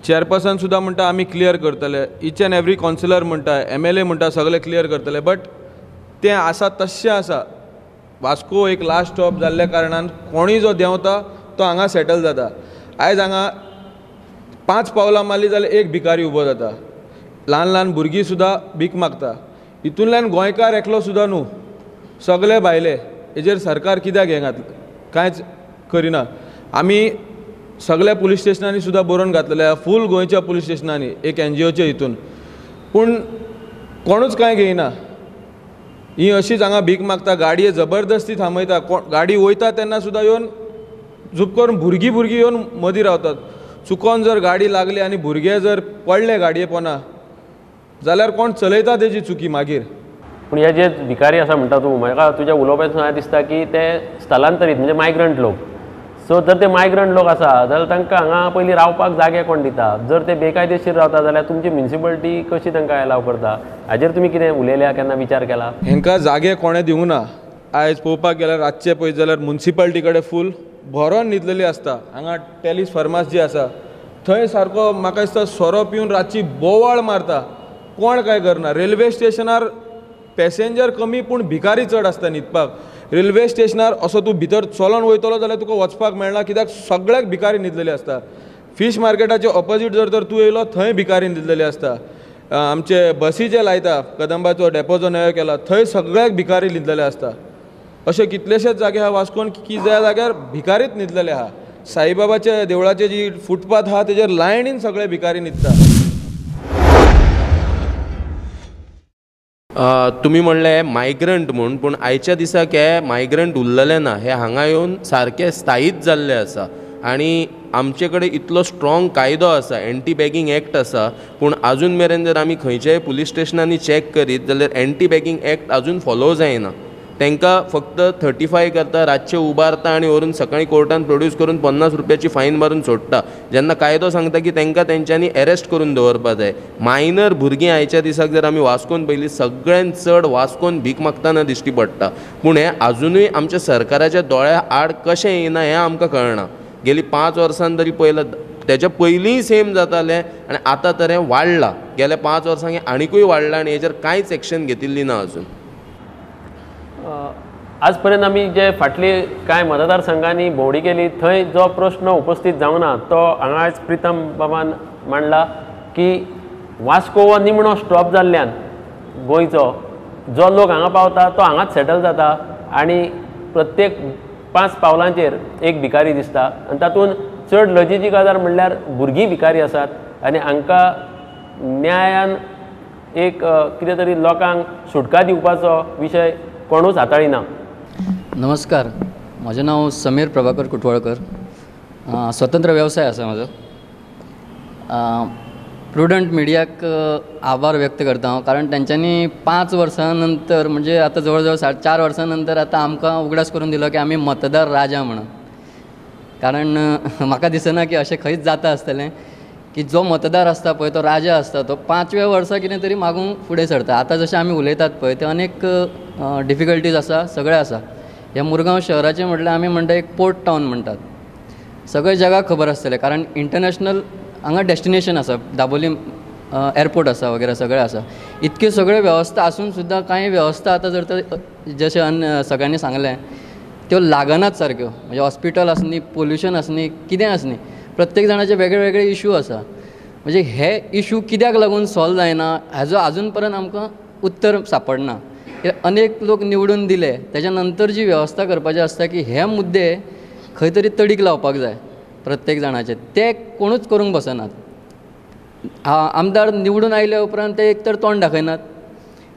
Chairperson सुद्धा म्हणटा आमी क्लियर करतले, ईच एंड एवरी कावन्सिलर म्हणटा, MLA म्हणटा सगळे क्लियर करतले, बट तें आसा तशें आसा. वास्को एक लास्ट स्टॉप जाल्ल्या कारणान कोणूय जो देंवता तो हांगा सेटल जाता. आयज हांगा 5 पावलां मारली जाल्यार एक भिकारी उबो जाता. ल्हान ल्हान भुरगीं सुद्दां भीक मागता. हितूंतल्यान गोंयकार एकलो सुद्दां न्हू, सगळे भायले. हेजेर सरकार कित्याक हें कांयच करिना. आमी सगळ्या पुलीस स्टेशनांनी सुद्दां बरोवन घातलेले, फूल गोंयच्या पुलीस स्टेशनांनी एक NGOच्या हितून, पूण कोणूच कांय घेयना. ही अशीच हांगा भीक मागता, गाडये जबरदस्ती थांबयता. गाडी वयता तेन्ना सुद्दां येवन झूप करून भुरगीं येवन मदीं रावतात. चुकोन जर गाडी लागली आनी भुरगे जर पडले गाडये पोंदा जाल्यार कोण चलयता तेजी चुकी मागीर. पूण हे जे भिकारी आसा म्हणटा तूं, म्हाका तुज्या उलोवपाचें हांवें दिसता की ते स्थलांतरीत म्हणजे मायग्रंट लोक. सो जर ते मायग्रंट लोक आसा जाल्यार तांकां हांगा पयलीं रावपाक जागे कोण दिता? जर ते बेकायदेशीर रावता जाल्यार तुमची म्युनिसिपालिटी कशी तांकां एलाव करता? हाजेर तुमी कितें उलयल्या, केन्ना विचार केला? हेंकां जागे कोणें दिवंक ना. आयज पळोवपाक गेल्यार रातचे पळयत जाल्यार म्युनिसिपालिटी कडेन फूल भरोन न्हिदलेली आसता. हांगा टेलीस फार्मास जी आसा थंय सारको म्हाका दिसता सोरो पिवन रातची बोवाळ मारता, कोण कांय करना. रेल्वे स्टेशनार पॅसेंजर कमी पूण भिकारी चड आसता न्हिदपाक. रेल्वे स्टेशनार असो तूं भितर चलोन वयतलो जाल्यार तुका वचपाक मेळना, कित्याक सगळ्याक भिकारी न्हिदलेली आसता. फिश मार्केटाचे ऑपोजीट जर तर तूं येयलो थंय भिकारी न्हिदलेली आसता. आमचे बसी जे लायता, कदंबाचो डेपो जो नवो केला थंय सगळ्याक भिकारी न्हिदलेले आसता. अशे कितलेशेच जागे आहा वास्कोन की ज्या जाग्यार भिकारीच न्हिदलेले आहा. साईबाबाच्या देवळाचे जी फुटपाथ आहा तेजेर लायनीन सगळे भिकारी न्हिदता. तुमी म्हणले मायग्रंट म्हूण, पूण आयच्या दिसाक हे मायग्रंट उरलेले ना, हे हांगा येवन सारके स्थायीत जाल्ले आसा. आनी आमचे कडेन इतलो स्ट्रॉंग कायदो आसा, एंटी बॅगिंग एक्ट आसा, पूण आजून मेरेन जर आमी खंयच्याय पुलीस स्टेशनांनी चॅक करीत जाल्यार एंटी बॅगिंग एक्ट आजून फॉलो जायना. तांकां फक्त 35 करता, रातचे उबारता आनी व्हरून सकाळीं कोर्टान प्रोड्यूस करून 50 रुपयाची फायन मारून सोडटा. जेन्ना कायदो सांगता की तांकां तेंच्यांनी अरेस्ट करून दवरपा जाय. मायनर भुरगीं आयच्या दिसाक जर आमी वास्कोन पयलीं सगळ्यांत चड वास्कोन भीक मागतना दिश्टी पडटा. पूण हें आजुनूय आमच्या सरकाराच्या दोळ्या आड कशें येना हें आमकां कळना. गेलीं 5 वर्सां तरी पयलें तेच्या पयलींय सेम जातालें आनी आतां तर हें वाडलां. गेल्या 5 वर्सांक हें आनीकूय वाडलां आनी हेजेर कांयच एक्शन घेतिल्ली ना अजून. आज पर्यंत आमी जे फाटली कांय मतदारसंघांनी भोंवडी केली थंय जो प्रश्न उपस्थित जावना तो हांगा आयज प्रितम बाबान मांडला की वास्को हो निमणो स्टॉप जाल्ल्यान गोंयचो जो लोक हांगा पावता तो हांगाच सेटल जाता आनी प्रत्येक 5 पावलांचेर एक भिकारी दिसता. आनी तातूंत चड लजेची गजाल म्हणल्यार भुरगीं भिकारी आसात आनी हांकां न्यायान एक कितें तरी लोकांक सुटका दिवपाचो विशय कोणूच हाताळिना. नमस्कार, म्हजें नांव समीर प्रभाकर कुटवळकर. स्वतंत्र वेवसाय आसा म्हाजो. प्रुडंट मिडियाक आभार व्यक्त करता हांव, कारण तेंच्यांनी 5 वर्सां नंतर म्हणजे आतां जवळ जवळ 4.5 वर्सां नंतर आतां आमकां उगडास करून दिलो की आमी मतदार राजा म्हणून. कारण म्हाका दिसना की अशें खंयच जाता आसतलें की जो मतदार आसता पळय तो राजा आसता तो 5व्या वर्सा कितें तरी मागूंक फुडें सरता. आतां जशें आमी उलयतात पळय ते अनेक डिफिकल्टीज आसा, सगळें आसा. ह्या मुरगांव शहराचें म्हटल्यार आमी म्हणटा एक पोर्ट टावन म्हणटात. सगळे जगाक खबर आसतलें कारण इंटरनॅशनल हांगा डेस्टिनेशन आसा, दाबोली एअरपोर्ट आसा वगैरे सगळें आसा. इतके सगळे वेवस्था आसून सुद्दां कांय वेवस्था आतां जर तर जशें सगळ्यांनी सांगलें त्यो लागनात सारक्यो. म्हणजे हॉस्पिटल आसनी, पोल्युशन आसनी, कितें आसनी, प्रत्येक जाणाचे वेगळे वेगळे इशू आसा. म्हणजे हे इशू कित्याक लागून सॉल्व जायना हाजो आजून पर्यंत आमकां उत्तर सापडना. अनेक लोक निवडून दिले त्याच्या नंतर जी वेवस्था करपाची आसता की हे मुद्दे खंय तरी तडीक लावपाक जाय प्रत्येक जाणाचे, ते कोणूच करूंक बसनात. आमदार निवडून आयले उपरांत ते एक तर तोंड दाखयनात,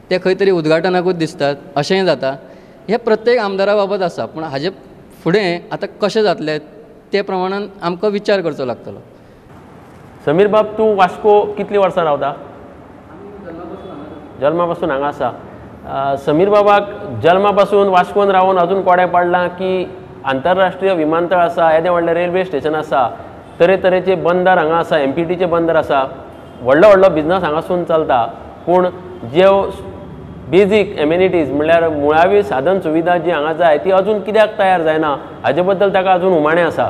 ते खंय तरी उद्घाटनाकूच दिसतात, अशेंय जाता. हे प्रत्येक आमदारा बाबत आसा. पूण हाजे फुडें आतां कशें जातलें ते प्रमाणान आमकां विचार करचो लागतलो. समीर बाब, तूं वास्को कितलीं वर्सां रावता? जल्मा पासून हांगा आसा. समीर बाबाक जल्मा पासून वास्कोन रावून अजून कोडे पडलां की आंतरराष्ट्रीय विमानतळ आसा, येदें व्हडलें रेल्वे स्टेशन आसा, तरेतरेचे बंदर हांगा आसा, MPTचे बंदर आसा, व्हडलो व्हडलो बिझनस हांगासून चलता. पूण ज्यो बेजीक एम्युनिटीज म्हणल्यार मुळावी साधन सुविधा जी हांगा जाय ती अजून कित्याक तयार जायना हाजे बद्दल ताका अजून उमाणें आसा.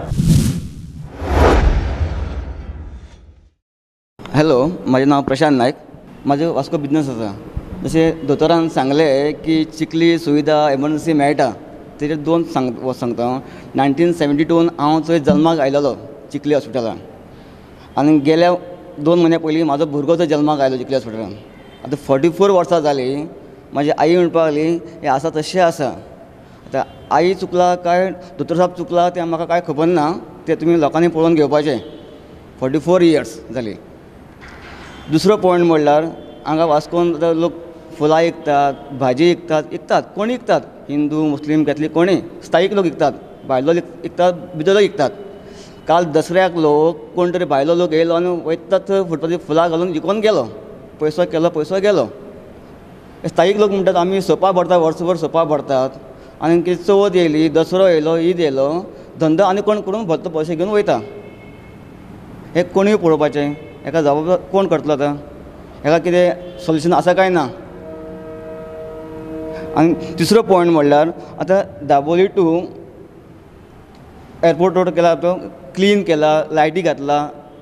हॅलो, माझे नाव प्रशांत नायक. माझं वास्को बिझनस आसा. जशें दोतोरान सांगलें की चिखली सुविधा एमर्जन्सी मेळटा, तेजे दोन सांगता. 1972 हांव थंय जल्माक आयलोलो चिखली हॉस्पिटलान, आनी गेल्या 2 म्हयन्या पयलीं म्हाजो भुरगो थंय जल्माक आयलो चिखली हॉस्पिटलान. आतां 44 वर्सां जालीं. म्हाजी आई म्हणपाक लागली हें आसा तशें आसा. आतां आई चुकला काय दोतोर साहेब चुकला तें म्हाका कांय खबर ना. तें तुमी लोकांनी पळोवन घेवपाचें. 44 इयर्स जालीं. दुसरो पॉयंट म्हणल्यार हांगा वास्कोन लोक फुलां विकतात, भाजी विकतात, कोणी विकतात, हिंदू मुस्लीम कॅथलीक कोणी, स्थायीक लोक विकतात, भायलो विकतात, भितरलो विकतात. काल दसऱ्याक लोक कोण तरी भायलो लोक येयलो आनी वयतात थंय फुटपाची फुलां घालून विकोन गेलो. पयसो गेलो. स्थायीक लोक म्हणटात आमी सोपा भरतात, वर्सभर सोपा भरतात, आनी कितें चवथ येयली, दसरो येयलो, ईद येयलो, धंदो आनी कोण करून भरतो पयशे घेवन वयता. हें कोणूय पळोवपाचें. हेका जबाबदार कोण करतलो आतां? हेका कितें सोल्युशन आसा काय ना? आनी तिसरो पॉयंट म्हणल्यार आतां दाबोली टू एअरपोर्ट रोड केला, तो क्लीन केला, लायटी घातला,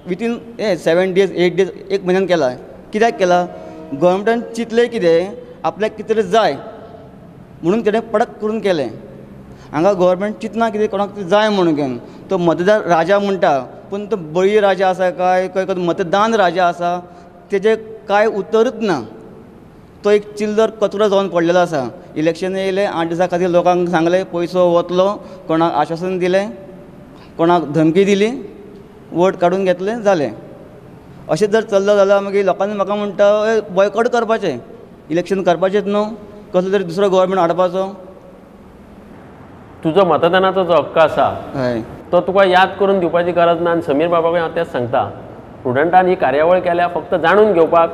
विथीन 7 days 8 days 1 म्हयन्यान केला. कित्याक केला? गोवोरमेंटान चिंतलें कितें, आपल्याक कितें तरी जाय म्हणून तेणें पडक करून केलें. हांगा गोवोरमेंट चिंतना कितें कोणाक कितें जाय म्हणून घेवन. तो मतदार राजा म्हणटा, पूण तो बळी राजा आसा काय मतदान राजा आसा तेजें कांय उत्तरूच ना. तो एक चिल्लर कचरो जावन पडलेलो आसा. इलेक्शन येयलें, 8 दिसां खातीर लोकांक सांगलें पयसो वतलो, कोणाक आश्वासन दिलें, कोणाक धमकी दिली, वोट काडून घेतलें, जालें. अशें जर चल्लो जाल्यार मागीर लोकांनी म्हाका म्हणटा बॉयकॉट करपाचें, इलेक्शन करपाचेंच न्हू, कसलो तरी दुसरो गव्हर्मेंट हाडपाचो. तुजो मतदानाचो जो हक्क आसा हय, तो तुका याद करून दिवपाची गरज ना. आनी समीर बाबाकूय हांव तेंच सांगता, स्टुडंटान ही कार्यावळ केल्या फक्त जाणून घेवपाक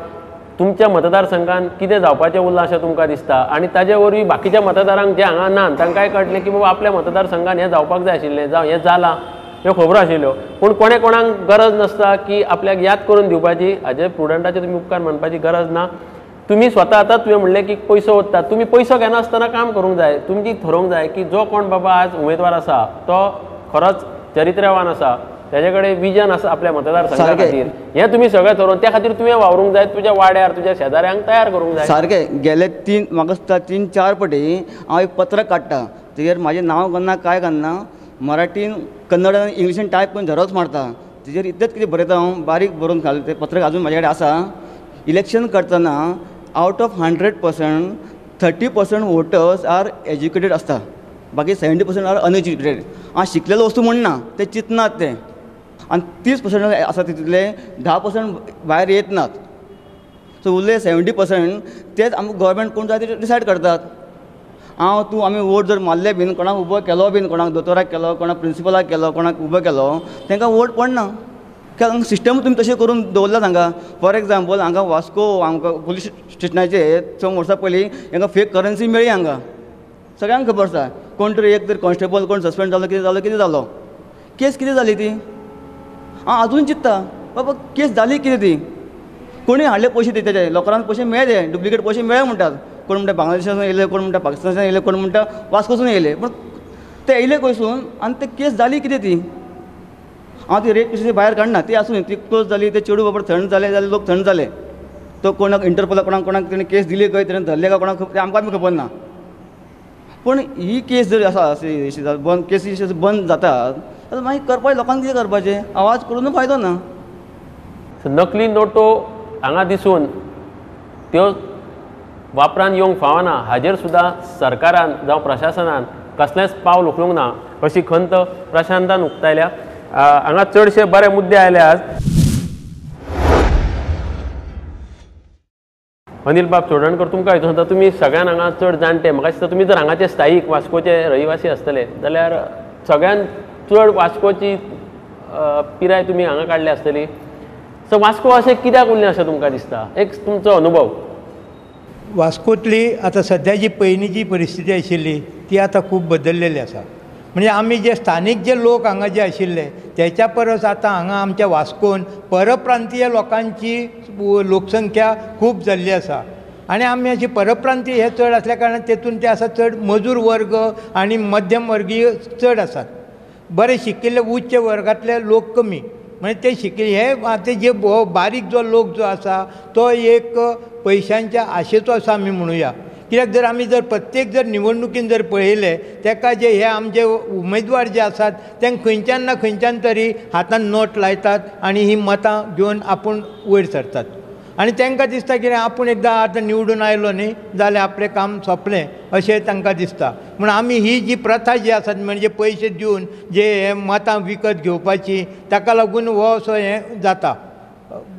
तुमच्या मतदारसंघात कितें जावपाचें उरलां अशें तुमकां दिसता, आनी ताजे वरवीं बाकीच्या मतदारांक जे हांगा ना तांकांय कळटलें की बाबा आपल्या मतदारसंघात हें जावपाक जाय आशिल्लें, जावं हें जालां, ह्यो खबरो आशिल्ल्यो. पूण कोणाक गरज नासता की आपल्याक याद करून दिवपाची. हाजे स्टुडंटाचे तुमी उपकार मानपाची गरज ना. तुमी स्वता आतां तुवें म्हणलें की पयसो ओत्तात, तुमी पयसो घेनासतना काम करूंक जाय. तुमची थारोवंक जाय की जो कोण बाबा आज उमेदवार आसा तो खरोच चरित्रवान आसा, तेजे कडेन विजन आसा आपल्या मतदारसंघा खातीर, हें तुमी सगळें थारोवन त्या खातीर तुवें वावरूंक जाय. तुज्या वाड्यार तुज्या शेजाऱ्यांक तयार करूंक जाय. सारकें. गेले म्हाका दिसता 3-4 फावटी हांव एक पत्र काडटा, तेजेर म्हाजें नांव घालना, काय घालना, मराठीन, कन्नड आनी इंग्लिशीन टायप करून झेरॉक्स मारता. तेजेर इतलेंच कितें बरयता हांव, बारीक बरोवन घाल. तें पत्र अजून म्हाजे कडेन आसा. इलेक्शन करतना out of 100% 30% voters are educated आसता, बाकी 70% आर अनएज्युकेटेड. हांव शिकलेलो वस्तू म्हणना, ते चिंतनात ते. आनी 30% आसा तितूंतले 10% भायर येत नात. सो उरले 70% तेच आमकां गोवोरमेंट कोण जाय ते डिसायड करतात. तूं आमी वोट जर मारले बीन, कोणाक उबो केलो बीन, कोणाक दोतोराक केलो, कोणाक प्रिंसिपलाक केलो, कोणाक उबो केलो, तांकां वोट पडना. कित्याक सिस्टम तुमी तशें करून दवरलात हांगा. फॉर एग्जाम्पल हांगा वास्को हांकां पुलीस स्टेशनाचेर 6 वर्सां पयलीं हांकां फेक करन्सी मेळ्ळी. हांगा सगळ्यांक खबर आसा. कोण तरी एक तरी कॉन्स्टेबल कोण सस्पेंड जालो, कितें जालो, केस कितें जाली ती. हांव अजून चिंत्ता बाबा केस जाली कितें ती. कोणी हाडले पयशे तेजे, लोकांक पयशे मेळ्ळे, डुप्लिकेट पयशे मेळ्ळे म्हणटात. कोण म्हणटा बांगलादेशासून येयले, कोण म्हणटा पाकिस्तानाच्यान येयले, कोण म्हणटा वास्कोसून येयले. पूण ते येयले खंयसून आनी ते केस जाली कितें ती. हांव ती रेप केसीची भायर काडना, ती आसूं ती क्लोज जाली, ते चेडू बाबा थंड जाले जाल्यार लोक थंड जाले. तो कोणाक इंटरपोलाक कोणाक तेणें केस दिली खंय, तेणें धरले काय कोणाक तें आमकां खबर ना. पूण ही केस जर आसा बंद, केसी बंद जातात जाल्यार मागीर करपाचें लोकांक कितें करपाचें. आवाज करून फायदो ना. नकली नोटो हांगा दिसून त्यो वापरान येवंक फावना, हाजेर सुद्दां सरकारान जावं प्रशासनान कसलेंच पावल उखलूंक ना अशी खंत प्रशांतान उक्तायल्या. हांगा चडशे बरे मुद्दे आयले आज. अनिल बाब चोडणकर, तुमकां हितून सांगता, तुमी सगळ्यान हांगा चड जाणटे. म्हाका दिसता तुमी जर हांगाचे स्थायीक वास्कोचे रहिवासी आसतले जाल्यार सगळ्यान चड वास्कोची पिराय तुमी हांगा काडली आसतली. सो वास्को अशें कित्याक उरलें अशें तुमकां दिसता, एक तुमचो अनुभव. वास्कोंतली आतां सद्या जी पयलींची परिस्थिती आशिल्ली ती आतां खूब बदललेली आसा. म्हणजे आमी जे स्थानीक जे लोक हांगा जे आशिल्ले त्याच्या परस आतां हांगा आमच्या वास्कोन परप्रांतीय लोकांची लोकसंख्या खूब जाल्ली आसा. आनी आमी अशी परप्रांतीय हे चड आसल्या कारणान तेतून ते आसा चड मजूर वर्ग आनी मध्यम वर्गीय चड आसात. बरे शिकिल्ले उच्च वर्गांतले लोक कमी. म्हणजे ते शिकले हे आतां जे बारीक जो लोक जो आसा तो एक पयशांच्या आशेचो आसा आमी म्हणुया. कित्याक जर आमी जर प्रत्येक जर निवडणुकीन जर पळयलें तेका जे हे आमचे उमेदवार जे आसात तांकां खंयच्यान ना खंयच्यान तरी हातान नोट लायतात आनी ही मतां घेवन आपूण वयर सरतात. आनी तांकां दिसता कितें आपूण एकदां आतां निवडून आयलो न्ही जाल्यार आपलें काम सोंपलें अशें तांकां दिसता. म्हूण आमी ही जी प्रथा जी आसा म्हणजे पयशे दिवन जे हे मतां विकत घेवपाची ताका लागून हो असो हें जाता.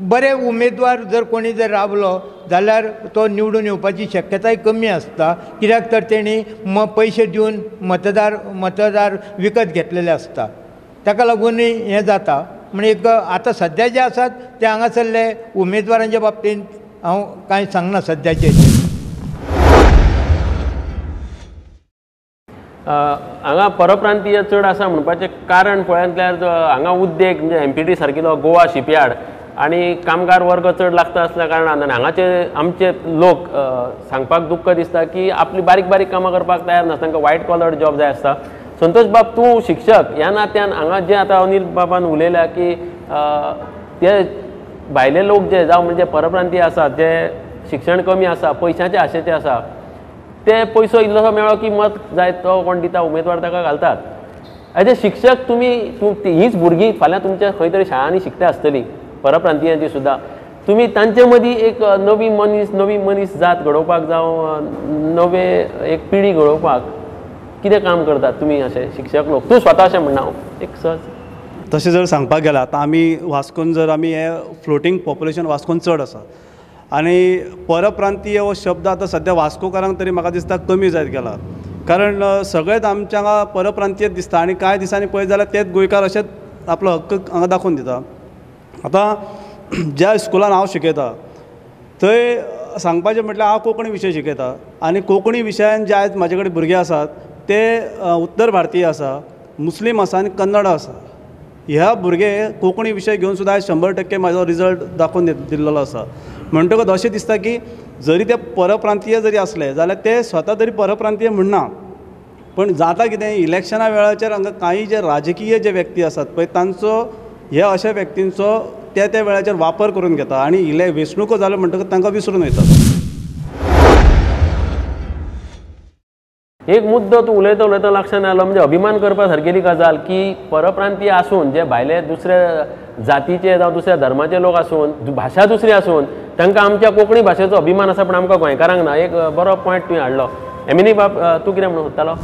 बरे उमेदवार जर कोणी जर रावलो जाल्यार तो निवडून येवपाची शक्यताय कमी आसता. कित्याक तर तेणी पयशे दिवन मतदार विकत घेतलेले आसता. ताका लागून हें जाता. म्हणजे एक आतां सद्या जे आसात ते हांगासरले उमेदवारांच्या बाबतींत हांव कांय सांगना सद्याचे. हांगा परप्रांतीय चड आसा म्हणपाचें कारण पळयल्यार हांगा उद्देग म्हणजे MPT सारकिलो गोवा शिपयार्ड आनी कामगार वर्ग चड लागता आसल्या कारणान आनी हांगाचे आमचे लोक सांगपाक दुख्ख दिसता की आपली बारीक बारीक कामां करपाक तयार नासता. तांकां वायट कॉलर जॉब जाय आसता. संतोष बाब तूं शिक्षक ह्या नात्यान हांगा जे आतां अनिल बाबान उलयल्या की ते भायले लोक जे जावं म्हणजे परप्रांतीय आसात जे शिक्षण कमी आसा पयशांचे आशेचे आसा ते पयसो इल्लोसो मेळ्ळो की मत जाय तो कोण दिता उमेदवार ताका घालतात. एज ए शिक्षक तुमी हीच भुरगीं फाल्यां तुमच्या खंय तरी शाळांनी शिकता आसतलीं परप्रांतीयांची सुद्दां. तुमी तांचे मदीं एक नवी मनीस जात घडोवपाक जावं नवे एक पिढी घडोवपाक कितें काम करतात तुमी अशे शिक्षक लोक? तूं स्वता अशें म्हणना एक सहज तशें जर सांगपाक गेल्यार आतां आमी वास्कोन जर आमी हे फ्लोटींग पॉप्युलेशन वास्कोन चड आसा आनी परप्रांतीय हो शब्द आतां सद्या वास्कोकारांक तरी म्हाका दिसता कमी जायत गेला. कारण सगळेच आमच्या हांगा परप्रांतीय दिसता आनी कांय दिसांनी पळयत जाल्यार तेच गोंयकार अशेंच आपलो हक्क हांगा दाखोवन दिता. आतां ज्या स्कुलान हांव शिकयता थंय सांगपाचें म्हटल्यार हांव कोंकणी विशय शिकयता आनी कोंकणी विशयान जे आयज म्हाजे कडेन भुरगे आसात ते उत्तर भारतीय आसा, मुस्लीम आसा आनी कन्नड आसा. ह्या भुरगे कोंकणी विशय घेवन सुद्दां आयज 100% म्हाजो रिजल्ट दाखोवन दिल्लो आसा. म्हणटकच अशें दिसता की जरी ते परप्रांतीय जरी असले जाल्यार ते स्वता तरी परप्रांतीय म्हणना. पण जाता कितें इलेक्शना वेळाचेर हांगा कांय जे राजकीय जे व्यक्ती आसात पळय तांचो हे अशा व्यक्तींचो त्या वेळाचेर वापर करून घेता आनी वेंचणुको जाल्यो म्हणटकच तांकां विसरून वयता. एक मुद्दो तूं उलयता लक्षांत आयलो म्हणजे अभिमान करपा सारकेली गजाल की परप्रांतीय आसून जे भायले दुसऱ्या जातीचे जावं दुसऱ्या धर्माचे लोक आसून भाशा दुसरी आसून तांकां आमच्या कोंकणी भाशेचो अभिमान आसा पण आमकां गोंयकारांक ना. एक बरो पॉयंट तुवें हाडलो. एमिनी बाब तूं कितें म्हणून सोदतालो?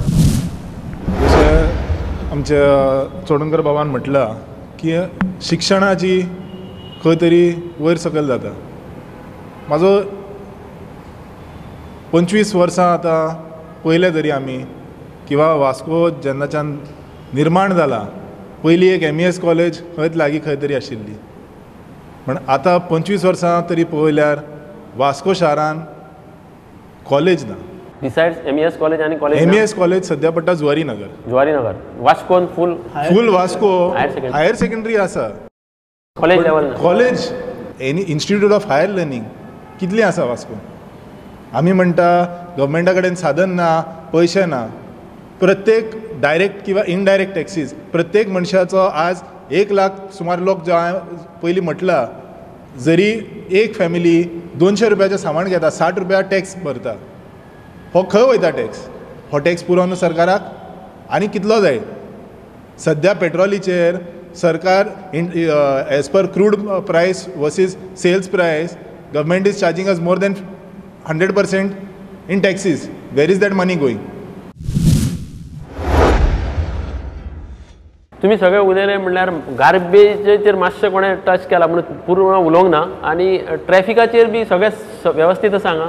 जशें आमच्या चोडणकर बाबान म्हटलां की शिक्षणाची खंय तरी वयर सकयल जाता. म्हाजो 25 वर्सां आतां पयले तरी आमी किंवा वास्को जेन्नाच्यान निर्माण जाला पयलीं एक MES कॉलेज खंयच लागीं खंय तरी आशिल्ली. पण आतां 25 वर्सां तरी पळयल्यार वास्को शारान कॉलेज ना. डिसायड्स MES कॉलेज आनी कॉलेज MES कॉलेज सद्या पडटा जुवारीनगर वास्कोन फूल वास्को हायर सेकंडरी आसा. College level college any institute of higher learning कितली आसा वास्को? आमी म्हणटा गव्हर्मेंटा कडेन साधन ना, पयशे ना. प्रत्येक डायरेक्ट किंवा इनडायरेक्ट टॅक्सीस प्रत्येक मनशाचो आज 1 लाख सुमार लोक जो हांवें पयलीं म्हटलां जरी एक फॅमिली 200 रुपयाचें सामान घेता 60 रुपया टॅक्स भरता. हो खंय वयता टॅक्स? हो टॅक्स पुरो न्हू सरकाराक? आनी कितलो जाय? सद्या पेट्रोलीचेर सरकार एज पर क्रूड प्रायस वर्सीस सेल्स प्रायस government is charging us more than 100% in taxes. Where is that money going? तुम्ही सगळे उलयले म्हणल्यार गार्बेजेचेर मातशें कोणें टच केला म्हणून पूर्ण उलोवंक ना आनी ट्रॅफिकाचेर बी सगळें व्यवस्थीत आसा हांगा.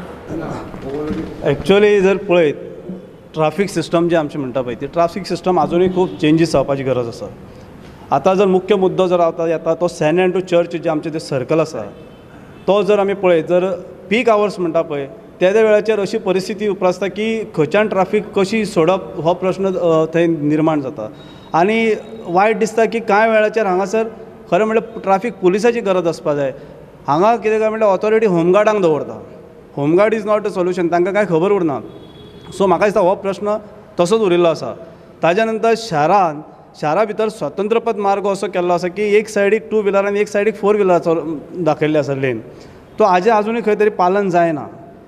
एक्चुअली जर पळयत ट्राफीक सिस्टम जे आमचें म्हणटा पळय ती ट्राफीक सिस्टम आजुनूय खूब चेंजीस जावपाची गरज आसा. आतां जर मुख्य मुद्दो जर येता तो सेंट एंड्रू चर्च जे आमचें तें सर्कल आसा तो जर आमी पळयत जर पीक आवर्स म्हणटा पळय त्या वेळाचेर अशी परिस्थिती उप्रासता की खंयच्यान ट्राफीक कशी सोडप हो प्रश्न थंय निर्माण जाता. आनी वायट दिसता की कांय वेळाचेर हांगासर खरें म्हणल्यार ट्राफीक पुलिसाची गरज आसपा जाय. हांगा कितें काय म्हणल्यार ऑथॉरिटी होमगार्डांक दवरता. Home guard is not a solution, तांकां कांय खबर उरना. सो म्हाका दिसता हो प्रश्न तसोच उरिल्लो आसा. ताज्या नंतर शारा भितर स्वतंत्रपद मार्ग असो केल्लो आसा की एक सायडीक 2 व्हिलर आनी एक सायडीक 4 व्हिलराचो दाखयल्ले आसा लेन, तो हाजें आजुनूय खंय तरी पालन जायना.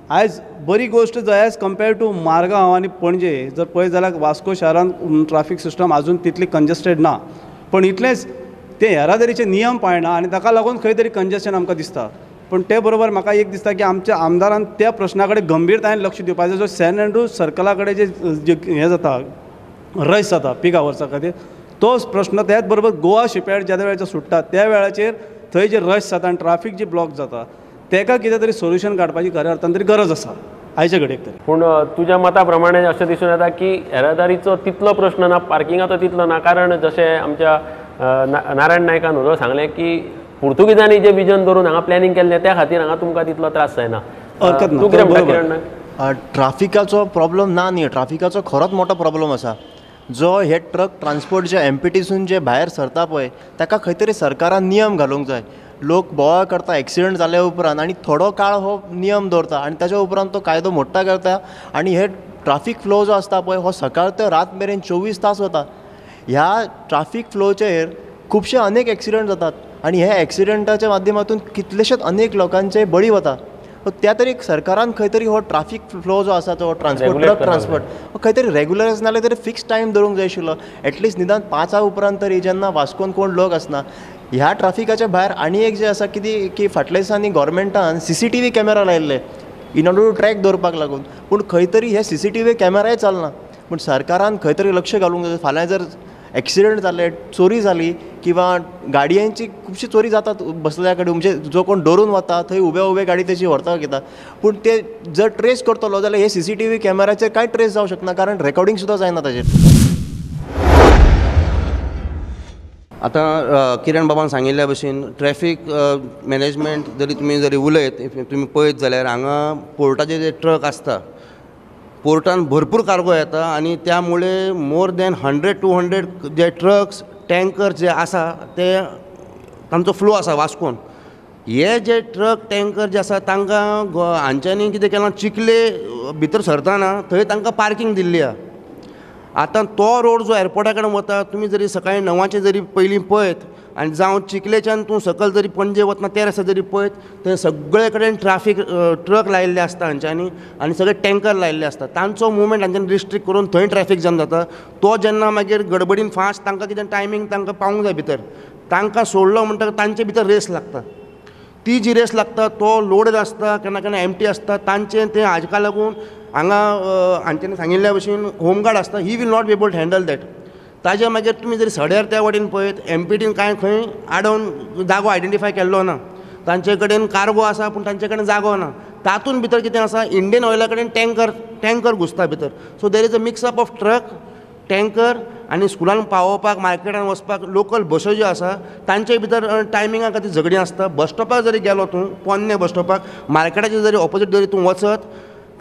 आयज बरी गोश्ट जर एज कम्पेर्ड टू मारगांव आनी पणजे जर पळयत जाल्यार वास्को शारांत ट्राफीक सिस्टम आजून तितली कंजेस्टेड ना, पण इतलेंच ते येरादारीचे नियम पाळना आनी ताका लागून खंय तरी कंजेशन आमकां दिसता. पण ते बरोबर म्हाका एक दिसता की आमच्या आमदारान त्या प्रश्ना कडेन गंभीरतायेन लक्ष दिवपाचें. जो सेंट एंड्रूज सर्कला कडेन जे हें जाता रश जाता पीक आवर्सा खातीर, तोच प्रश्न त्याच बरोबर गोवा शिपयार्ड ज्या वेळाचेर सुट्टा त्या वेळाचेर थंय जे रश जाता आनी ट्राफीक जी ब्लॉक जाता तेका कितें तरी सोल्युशन काडपाची खऱ्या अर्थान तरी गरज आसा आयचे घडयेक तरी. पूण तुज्या मता प्रमाणे अशें दिसून येता की येरादारीचो तितलो प्रश्न ना, पार्किंगाचो तितलो ना, कारण जशें आमच्या नारायण नायकान उलो सांगलें की पुर्तुगीजांनी जे विजन धरून हांगा प्लॅनिंग केल्लें त्या खातीर हांगा तुमकां तितलो त्रास जायना. हरकत ना, तूं कितें म्हणटा बरोबर. किरण नायक? ट्राफिकाचो प्रॉब्लम ना न्ही, ट्राफिकाचो खरोच मोठो प्रॉब्लम आसा. जो हे ट्रक ट्रान्सपोर्ट जे एमपीटीसून जे भायर सरता पळय ताका खंय तरी सरकारान नियम घालूंक जाय. लोक बोवाळ करता एक्सिडंट जाल्या उपरांत आनी थोडो काळ हो नियम दवरता आनी ताच्या उपरांत तो कायदो मोडटा करता आनी हे ट्राफीक फ्लो जो आसता पळय हो सकाळ ते रात मेरेन 24 तास वता. ह्या ट्राफीक फ्लोचेर खुबशे अनेक एक्सिडंट जातात आनी हे एक्सिडंटाच्या माध्यमातून कितलेशेच अनेक लोकांचे बळी वता. त्या तरी सरकारान खंय तरी हो ट्राफीक फ्लो जो आसा तो ट्रान्सपोर्ट ट्रक ट्रान्सपोर्ट खंय तरी रेग्युलर नाल्यार तरी फिक्स टायम धरूंक जाय आशिल्लो. एटलिस्ट निदान 5 उपरांत तरी जेन्ना वास्कोन कोण लोक आसना. ह्या ट्राफिकाच्या भायर आनी एक जे आसा कितें की फाटल्या दिसांनी गोवोरमेंटान CCTV कॅमेरा लायल्ले इन ऑर्डर टू ट्रॅक दवरपाक लागून, पूण खंय तरी हे CCTV कॅमेराय चलना. पूण सरकारान खंय तरी लक्ष घालूंक जाय. फाल्यां जर एक्सिडंट जाले, चोरी जाली किंवा गाडयांची खुबशी चोरी जातात बसल्या कडेन, म्हणजे जो कोण दवरून वता थंय उबे गाडी तेची व्हरता घेता, पूण ते जर ट्रेस करतलो जाल्यार हे CCTV कॅमेराचेर कांय ट्रेस जावंक शकना कारण रेकॉर्डिंग सुद्दां जायना ताचेर. आतां किरण बाबान सांगिल्ल्या भशेन ट्रॅफीक मॅनेजमेंट जरी उलयत तुमी पळयत जाल्यार हांगा पोर्टाचे जे ट्रक आसता पोर्टान भरपूर कार्गो येता आनी त्यामुळे मोर दॅन 100-200 जे ट्रक्स टँकर जे आसा ते तांचो फ्लो आसा वास्कोन. हे जे ट्रक टँकर जे आसा तांकां हांच्यांनी कितें केलां, चिखले भितर सरतना थंय तांकां पार्किंग दिल्ली आहा. आतां तो रोड जो एअरपोर्टा कडेन वता तुमी जरी सकाळी 9 जरी पयलीं पळयत आनी जावं चिखलेच्यान तूं सकयल जरी पणजे वतना त्या रस्त्यार जरी पळयत थंय सगळे कडेन ट्राफीक ट्रक लायिल्ले आसता हांच्यांनी आनी सगळे टँकर लायिल्ले आसता. तांचो मुवमेंट हांच्यांनी रिस्ट्रिक्ट करून थंय ट्रॅफीक जाम जाता. तो जेन्ना मागीर गडबडीन फास्ट तांकां कितें टायमींग तांकां पावूंक जाय भितर, तांकां सोडलो म्हणटकच तांचे भितर रेस लागता. ती जी रेस लागता तो लोड आसता केन्ना केन्ना एमटी आसता तांचें तें हाका लागून हांगा हांच्यांनी सांगिल्ल्या भशेन होमगार्ड आसता he will not be able to handle that. ताज्या मागीर तुमी जरी सड्यार त्या वटेन पळयत एमपीटीन कांय खंय आडोवन जागो आयडेंटिफाय केल्लो ना. तांचे कडेन कार्गो आसा पूण तांचे कडेन जागो ना. तातूंत भितर कितें आसा इंडियन ऑयला कडेन टँकर घुसता भितर. So there is a mixup of truck tanker आनी स्कुलान पावोवपाक मार्केटान वचपाक लोकल बसो ज्यो आसा तांचे भितर टायमिंगा खातीर झगडीं आसता. बस स्टॉपार जरी गेलो तूं पोन्ने बस स्टॉपाक मार्केटाचे जरी ऑपोजीट जरी तूं वचत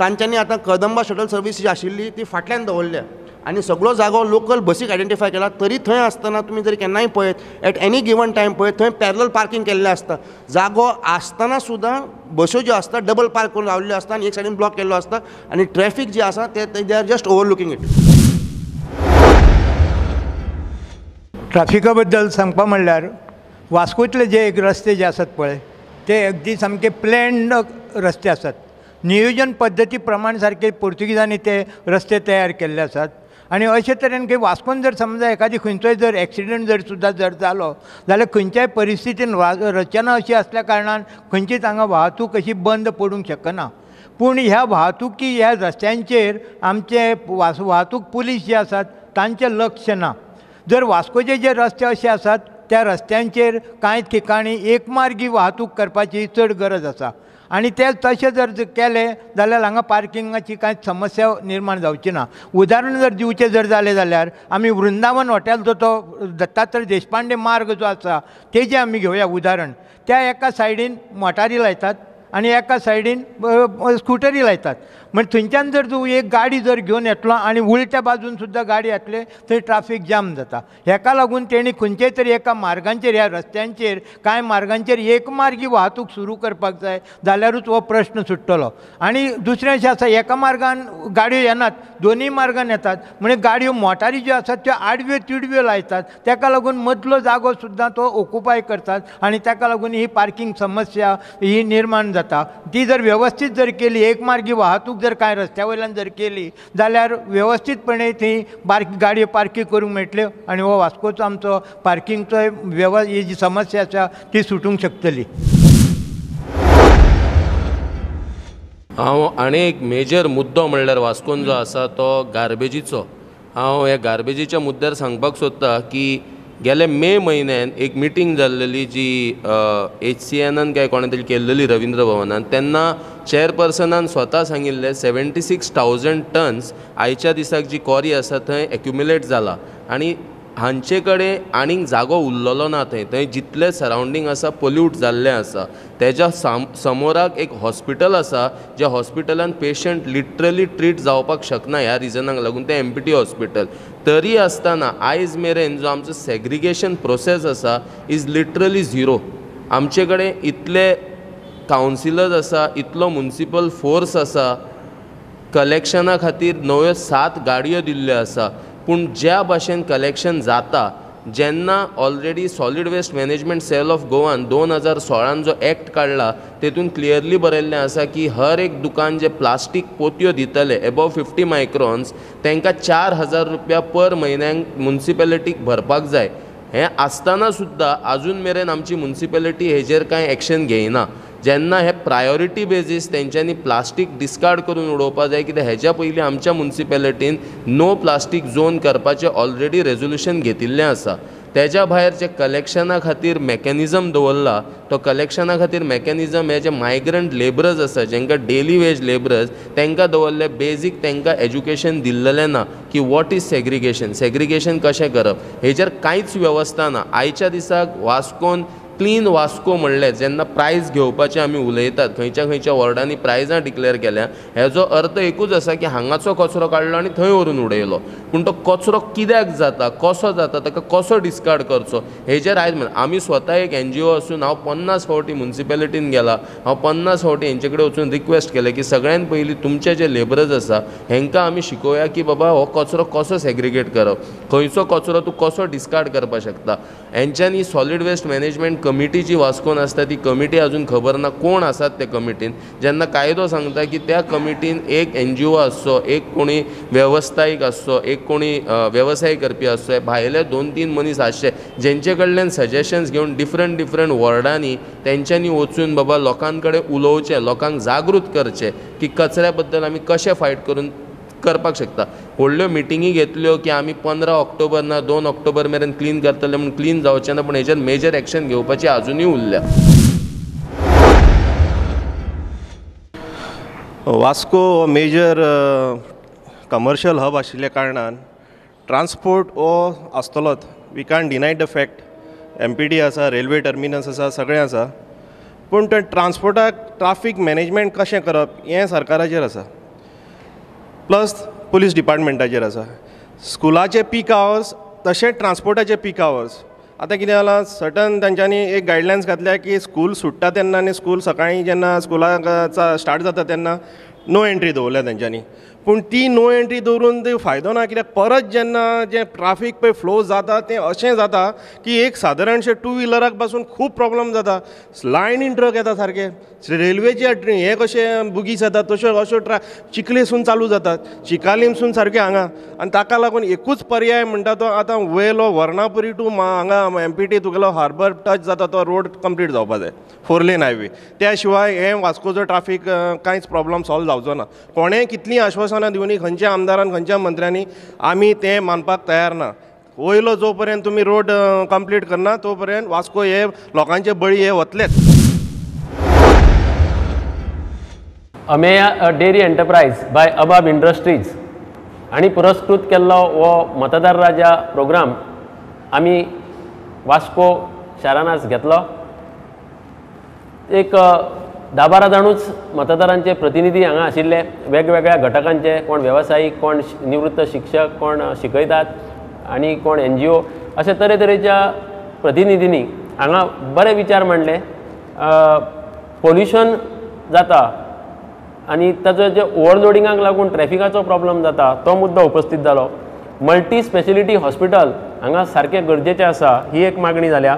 तांच्यांनी आतां कदंबा शटल सर्वीस जी आशिल्ली ती फाटल्यान दवरल्या आनी सगळो जागो लोकल बसीक आयडेंटिफाय केला. तरी थंय आसतना तुमी जरी केन्नाय पळयत एट एनी गिवन टायम पळयत थंय पॅरलल पार्किंग केल्लें आसता. जागो आसतना सुद्दां बसो ज्यो आसता डबल पार्क करून रावल्ल्यो आसता आनी एक सायडीन ब्लॉक केल्लो आसता आनी ट्रॅफीक जी आसा ते दे आर जस्ट ओवरलुकींग इट. ट्राफिका बद्दल सांगपा म्हणल्यार वास्कोंतले जे एक रस्ते जे आसात पळय ते अगदी सामके प्लॅन्ड रस्ते आसात. नियोजन पद्दती प्रमाण सारके पुर्तुगीजांनी ते रस्ते तयार केल्ले आसात आनी अशे तरेन खंय वास्कोन जर समजा एखादी खंयचोय जर एक्सिडंट जर जालो जाल्यार खंयच्याय परिस्थितीन रचना अशी आसल्या कारणान खंयचीच हांगा वाहतूक अशी बंद पडूंक शकना. पूण ह्या वाहतुकी ह्या रस्त्यांचेर आमचे वाहतूक पुलीस जे आसात तांचें लक्ष ना. जर वास्कोचे जे रस्ते असे आसात त्या रस्त्यांचेर कांय ठिकाणी एकमार्गी वाहतूक करपाची चड गरज आसा आनी ते तशें जर केलें जाल्यार हांगा पार्किंगाची कांय समस्या निर्माण जावची ना. उदाहरण जर दिवचें जर जालें जाल्यार आमी वृंदावन हॉटेलचो तो दत्तात्रय देशपांडे मार्ग जो आसा तेजें आमी घेवया उदाहरण. त्या एका सायडीन मोटारी लायतात आनी एका सायडीन स्कुटरी लायतात. म्हणजे थंयच्यान जर तूं एक गाडी जर घेवन येतलो आनी उलट्या बाजून सुद्दां गाडी येतले थंय ट्राफीक जाम जाता. हेका लागून तेणी खंयचेय तरी एका मार्गांचेर ह्या रस्त्यांचेर कांय मार्गांचेर एकमार्गी वाहतूक सुरू करपाक जाय जाल्यारूच हो प्रश्न सुट्टलो. आनी दुसरें अशें आसा एका मार्गान गाडयो येनात दोनूय मार्गान येतात म्हणजे गाडयो मोटारी ज्यो आसात त्यो आडव्यो तिडव्यो लायतात तेका लागून मदलो जागो सुद्दां तो ऑक्युपाय करतात आनी ताका लागून ही पार्किंग समस्या ही निर्माण जाता. ती जर व्यवस्थीत जर केली एक मार्गी वाहतूक जर कांय रस्त्या वयल्यान जर केली जाल्यार व्यवस्थीतपणे थंय गाडयो पार्किंग करूंक मेळटल्यो आनी हो वास्कोचो आमचो पार्किंगचो ही जी समस्या आसा ती सुटूंक शकतली. हांव आनी एक मेजर मुद्दो म्हणल्यार वास्कोन जो आसा तो गार्बेजीचो. हांव ह्या गार्बेजीच्या मुद्द्यार सांगपाक सोदतां की गेल्या मे म्हयन्यान एक मिटींग जाल्लेली जी HCNन काय कोणे तरी केल्लेली रवींद्र भवनान, तेन्ना चेअरपर्सनान स्वता सांगिल्ले 76,000 टन्स आयच्या दिसाक जी कॉरी आसा थंय एक्युमुलेट जाला आनी हांचे कडेन आनीक जागो उरलेलो ना. थंय जितले सरावंडींग आसा पोल्यूट जाल्लें आसा. तेज्या समोराक एक हॉस्पिटल आसा ज्या हॉस्पिटलान पेशंट लिटरली ट्रीट जावपाक शकना ह्या रिजनाक लागून तें MPT हॉस्पिटल. तरी आसतना आयज मेरेन जो आमचो सेग्रिगेशन प्रोसेस आसा इज लिटरली झिरो. आमचे कडेन इतले कावन्सिलर्स आसा, इतलो म्युनिसिपल फोर्स आसा, कलेक्शना खातीर नव्यो 7 गाडयो दिल्ल्यो आसा, पूण ज्या भाशेन कलेक्शन जाता जेन्ना already solid waste management cell of गोवान 2016 जो एक्ट काडला तेतून क्लियरली बरयल्लें आसा की हर एक दुकान जे प्लास्टीक पोतयो दितले एबव 50 मायक्रॉन्स तांकां 4,000 रुपया पर म्हयन्याक म्युनिसिपॅलिटीक भरपाक जाय. हें आसतना सुद्दां आजून मेरेन आमची म्युनिसिपॅलिटी हेजेर कांय एक्शन घेयना. जेन्ना हे प्रायोरिटी बेजीस तेंच्यांनी प्लास्टीक डिस्कार्ड करून उडोवपा जाय कित्याक हेच्या पयलीं आमच्या म्युनिसिपॅलिटीन नो प्लास्टीक झोन करपाचें ऑलरेडी रेजोल्युशन घेतिल्लें आसा. तेज्या भायर जे कलेक्शना खातीर मेकॅनिझम दवरला तो कलेक्शना खातीर मेकॅनिझम हे जे मायग्रंट लेबरर्स आसा जेंकां डेली वेज लेबरर्स तांकां दवरले बेजीक तांकां एज्युकेशन दिल्लें ना की वॉट इज सेग्रिगेशन कशें करप हेजेर कांयच वेवस्था ना. आयच्या दिसाक वास्कोन क्लीन वास्को म्हणलें जेन्ना प्रायज घेवपाचें आमी उलयतात खंयच्या खंयच्या वॉर्डांनी प्रायजां डिक्लेअर केल्या हेजो अर्थ एकूच आसा की हांगाचो कचरो काडलो आनी थंय व्हरून उडयलो. पूण तो कचरो कित्याक जाता कसो जाता ताका कसो डिस्कार्ड करचो हेजेर आयज आमी स्वता एक NGO आसून हांव 50 फावटी म्युनिसिपॅलिटीन गेला. हांव 50 फावटी हेंचे कडेन वचून रिक्वेस्ट केलें की सगळ्यान पयलीं तुमचे जे लेबरर्स आसा हेंकां आमी शिकोवया की बाबा हो कचरो कसो सेग्रिगेट करप, खंयचो कचरो तूं कसो डिस्कार्ड करपाक शकता. हेंच्यांनी सॉलिड वेस्ट मॅनेजमेंट कमिटी जी वास्कोन आसता ती कमिटी अजून खबर ना कोण आसात ते कमिटीन. जेन्ना कायदो सांगता की त्या कमिटीन एक NGO आसचो, एक कोणी वेवस्थायीक आसचो, एक कोणी वेवसाय करपी आसचो, भायले 2-3 मनीस आसचे जेंचे कडल्यान सजेशन्स घेवन डिफरंट वॉर्डांनी तेंच्यांनी वचून बाबा लोकां कडेन उलोवचें, लोकांक जागृत करचें की कचऱ्या बद्दल आमी कशें फायट करून करपाक शकता. व्हडल्यो मिटिंगी घेतल्यो की आमी 15 ऑक्टोबर ना 2 ऑक्टोबर मेरेन क्लीन करतले म्हणून क्लीन जावचें ना, पूण हेजेर मेजर एक्शन घेवपाची आजुनूय उरल्या. वास्को हो मेजर कमर्शियल हब आशिल्ल्या कारणान ट्रान्सपोर्ट हो आसतलोच. We can't deny the fact MPT आसा, रेल्वे टर्मिनस आसा, सगळें आसा, पूण ते ट्रान्सपोर्टाक ट्राफीक मॅनेजमेंट कशें करप हें सरकाराचेर आसा, प्लस पुलीस डिपार्टमेंटाचेर आसा. स्कुलाचे पीक आवर्स तशेंच ट्रान्सपोर्टाचे पीक आवर्स. आतां कितें जालां सर्टन तांच्यांनी एक गायडलायन्स घातल्या की स्कूल सुट्टा तेन्ना आनी स्कूल सकाळीं जेन्ना स्कुलाक स्टार्ट जाता तेन्ना नो एंट्री दवरल्या तेंच्यांनी. पूण ती नो एंट्री दवरून ते फायदो ना कित्याक परत जेन्ना जें ट्राफीक पळय फ्लो जाता तें अशें जाता की एक सादारणशे 2 व्हिलराक पासून खूब प्रॉब्लम जाता. लायनीन ट्रक येता सारके रेल्वेचे हे कशें बुगीस येतात तश्यो अश्यो चिखलेसून चालू जातात, चिकालीमसून सारके हांगा. आनी ताका लागून एकूच पर्याय म्हणटा तो आतां वयलो वर्णापुरी टू हांगा MPT तुगेलो हार्बर टच जाता तो रोड कंप्लीट जावपाक जाय, 4 लेन हायवे. त्या शिवाय हें वास्कोचो ट्राफीक कांयच प्रॉब्लम सॉल्व जावचो ना. कोणेंय कितलीं आश्वासनां दिवनी खंयच्या आमदारान खंयच्या मंत्र्यांनी आमी तें मानपाक तयार ना. वयलो जो पर्यंत तुमी रोड कंप्लीट करना तो पर्यंत वास्को हे लोकांचे बळी हे वतलेच. अमेया डेरी एंटरप्राइज बाय अबाब इंडस्ट्रीज हांणी पुरस्कृत केल्लो हो मतदार राजा प्रोग्राम आमी वास्को शारान आज घेतलो. एक 10-12 जाणूच मतदारांचे प्रतिनिधी हांगा आशिल्ले, वेगवेगळ्या घटकांचे, कोण वेवसायीक, कोण निवृत्त शिक्षक, कोण शिकयतात आनी कोण NGO, अशे तरेतरेच्या प्रतिनिधींनी हांगा बरे विचार मांडले. पोल्युशन जाता आनी ताचो जे ओवरलोडिंगाक लागून ट्रॅफिकाचो प्रॉब्लम जाता तो मुद्दो उपस्थित जालो. मल्टी स्पेशलिटी हॉस्पिटल हांगा सारकें गरजेचें आसा ही एक मागणी जाल्या.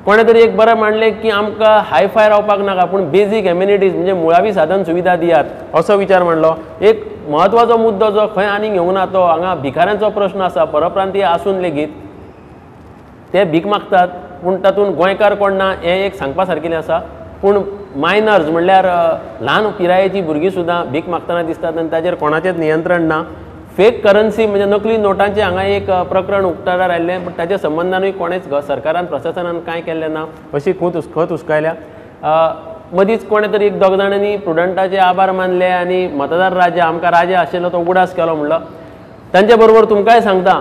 कोणें तरी एक बरें मांडलें की आमकां हायफाय रावपाक नाका पूण बेजीक एम्युनिटीज म्हणजे मुळावी साधन सुविधा दियात असो विचार मांडलो. एक म्हत्वाचो मुद्दो जो खंय आनीक येवंक ना तो हांगा भिकाऱ्यांचो प्रश्न आसा. परप्रांतीय आसून लेगीत ते भीक मागतात पूण तातूंत गोंयकार कोण ना हें एक सांगपा सारकेलें आसा. पूण मायनर्स म्हणल्यार ल्हान पिरायेची भुरगीं सुद्दां भीक मागतना दिसतात आनी ताचेर कोणाचेंच नियंत्रण ना. फेक करन्सी म्हणजे नकली नोटांचें हांगा एक प्रकरण उक्ताडार आयिल्लें पूण ताच्या संबंधानूय कोणेच सरकारान प्रशासनान कांय केल्लें ना अशी खत उस्कायल्या. मदींच कोणें तरी एक दोग जाणांनी प्रुडंटाचे आभार मानले आनी मतदार राजा आमकां राजा आशिल्लो तो उगडास केलो म्हणलो. तांचे बरोबर तुमकांय सांगता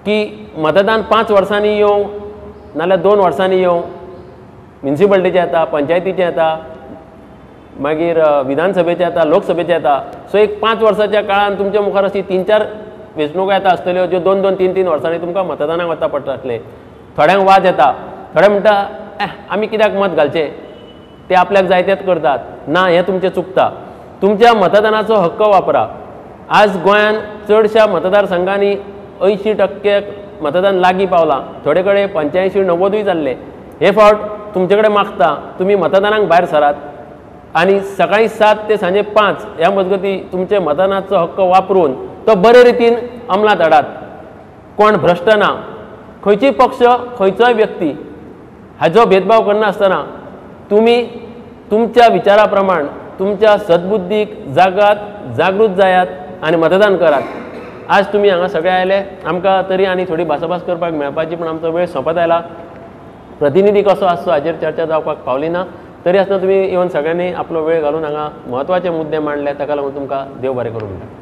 की मतदान 5 वर्सांनी येवं नाल्यार 2 वर्सांनी येवं, म्युनिसिपालिटीचें येता, पंचायतीचें येता, मागीर विधानसभेचें येता, लोकसभेचें येता. सो एक 5 वर्साच्या काळान तुमच्या मुखार अशी 3-4 वेंचणुको येता आसतल्यो ज्यो 2-2, 3-3 वर्सांनी तुमकां मतदानाक वता पडटातले. थोड्यांक वाद येता, थोडे म्हणटा आमी कित्याक मत घालचें, ते आपल्याक जाय तेच करतात. ना, हें तुमचें चुकता. तुमच्या मतदानाचो हक्क वापरा. आज गोंयान चडशा मतदारसंघांनी 80% मतदान लागीं पावलां. थोडे कडेन 85-90 जाल्ले. हे फावट तुमचे कडेन मागता तुमी मतदानाक भायर सरात आनी सकाळीं 7 ते सांजे 5 ह्या मजगती तुमचे मतदानाचो हक्क वापरून तो बरे रितीन अंमलांत हाडात. कोण भ्रश्ट ना, खंयचीय पक्ष, खंयचोय व्यक्ती हाचो भेदभाव करनासतना तुमी तुमच्या विचारा प्रमाण तुमच्या सद्बुद्धीक जागात जागृत जायात आनी मतदान करात. आज तुमी हांगा सगळे आयले, आमकां तरी आनी थोडी भासाभास करपाक मेळपाची पूण आमचो वेळ सोंपत आयला. प्रतिनिधी कसो आसचो हाचेर चर्चा जावपाक पावली ना. तरी आसतना तुमी येवन सगळ्यांनी आपलो वेळ घालून हांगा म्हत्वाचे मुद्दे मांडले, ताका लागून तुमकां देव बरें करूं म्हणटा.